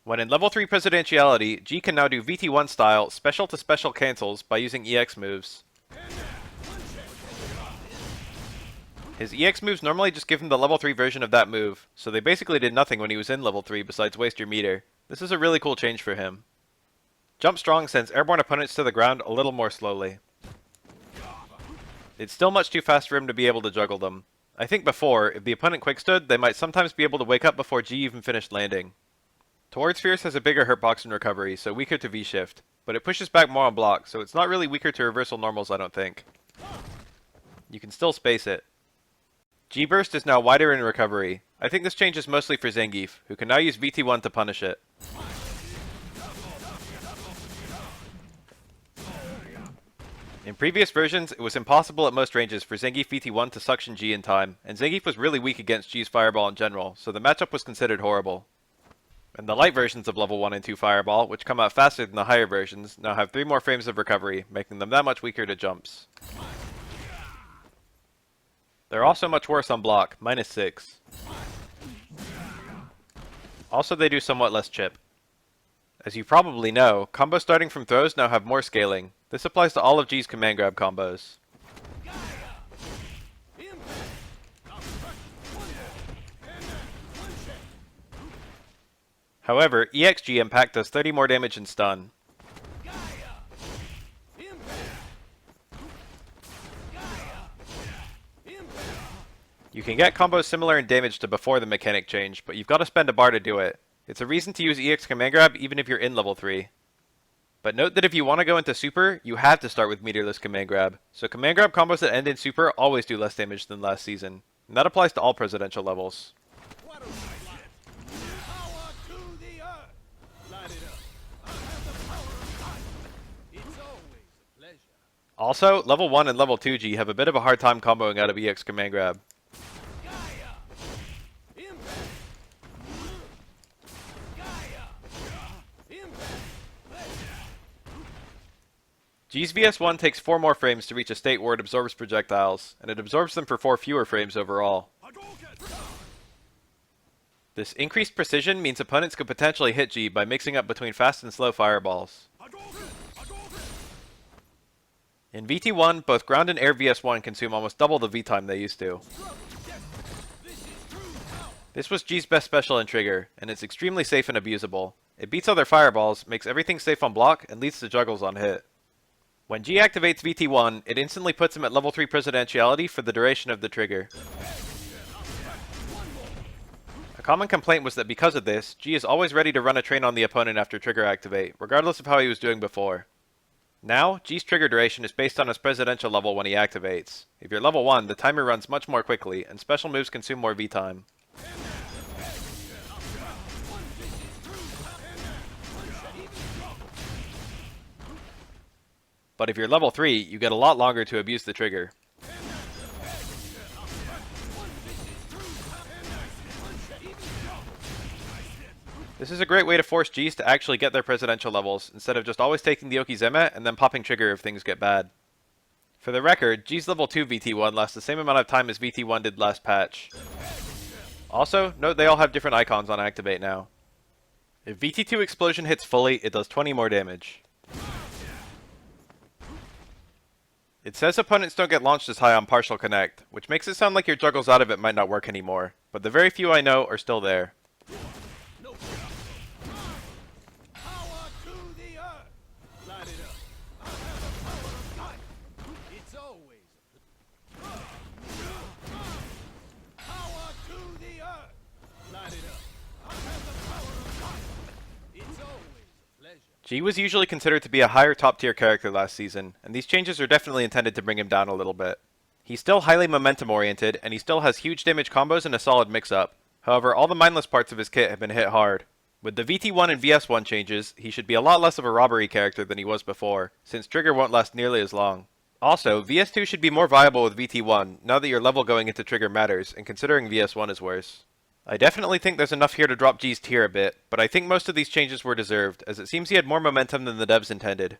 When in level 3 Presidentiality, G can now do VT1 style special to special cancels by using EX moves. His EX moves normally just give him the level 3 version of that move, so they basically did nothing when he was in level 3 besides waste your meter. This is a really cool change for him. Jump Strong sends airborne opponents to the ground a little more slowly. It's still much too fast for him to be able to juggle them. I think before, if the opponent quickstood, they might sometimes be able to wake up before G even finished landing. Towards Fierce has a bigger hurtbox in recovery, so weaker to V-shift, but it pushes back more on block, so it's not really weaker to reversal normals, I don't think. You can still space it. G-Burst is now wider in recovery. I think this change is mostly for Zangief, who can now use VT1 to punish it. In previous versions, it was impossible at most ranges for Zangief VT1 to suction G in time, and Zangief was really weak against G's Fireball in general, so the matchup was considered horrible. And the light versions of level 1 and 2 Fireball, which come out faster than the higher versions, now have 3 more frames of recovery, making them that much weaker to jumps. They're also much worse on block, -6. Also, they do somewhat less chip. As you probably know, combos starting from throws now have more scaling. This applies to all of G's command grab combos. However, EXG Impact does 30 more damage and stun. You can get combos similar in damage to before the mechanic change, but you've got to spend a bar to do it. It's a reason to use EX Command Grab even if you're in level 3. But note that if you want to go into Super, you have to start with meterless Command Grab, so Command Grab combos that end in Super always do less damage than last season, and that applies to all presidential levels. Also, level 1 and level 2 G have a bit of a hard time comboing out of EX Command Grab. G's VS1 takes 4 more frames to reach a state where it absorbs projectiles, and it absorbs them for 4 fewer frames overall. This increased precision means opponents could potentially hit G by mixing up between fast and slow fireballs. In VT1, both ground and air VS1 consume almost double the V-time they used to. This was G's best special in Trigger, and it's extremely safe and abusable. It beats other fireballs, makes everything safe on block, and leads to juggles on hit. When G activates VT1, it instantly puts him at level 3 Presidentiality for the duration of the trigger. A common complaint was that because of this, G is always ready to run a train on the opponent after trigger activate, regardless of how he was doing before. Now, G's trigger duration is based on his presidential level when he activates. If you're level 1, the timer runs much more quickly, and special moves consume more V-time. But if you're level 3, you get a lot longer to abuse the trigger. This is a great way to force Gs to actually get their presidential levels, instead of just always taking the Okizeme and then popping trigger if things get bad. For the record, G's level 2 VT1 lasts the same amount of time as VT1 did last patch. Also, note they all have different icons on activate now. If VT2 Explosion hits fully, it does 20 more damage. It says opponents don't get launched as high on partial connect, which makes it sound like your juggles out of it might not work anymore, but the very few I know are still there. G was usually considered to be a higher top tier character last season, and these changes are definitely intended to bring him down a little bit. He's still highly momentum oriented, and he still has huge damage combos and a solid mix-up. However, all the mindless parts of his kit have been hit hard. With the VT1 and VS1 changes, he should be a lot less of a robbery character than he was before, since Trigger won't last nearly as long. Also, VS2 should be more viable with VT1, now that your level going into Trigger matters, and considering VS1 is worse. I definitely think there's enough here to drop G's tier a bit, but I think most of these changes were deserved, as it seems he had more momentum than the devs intended.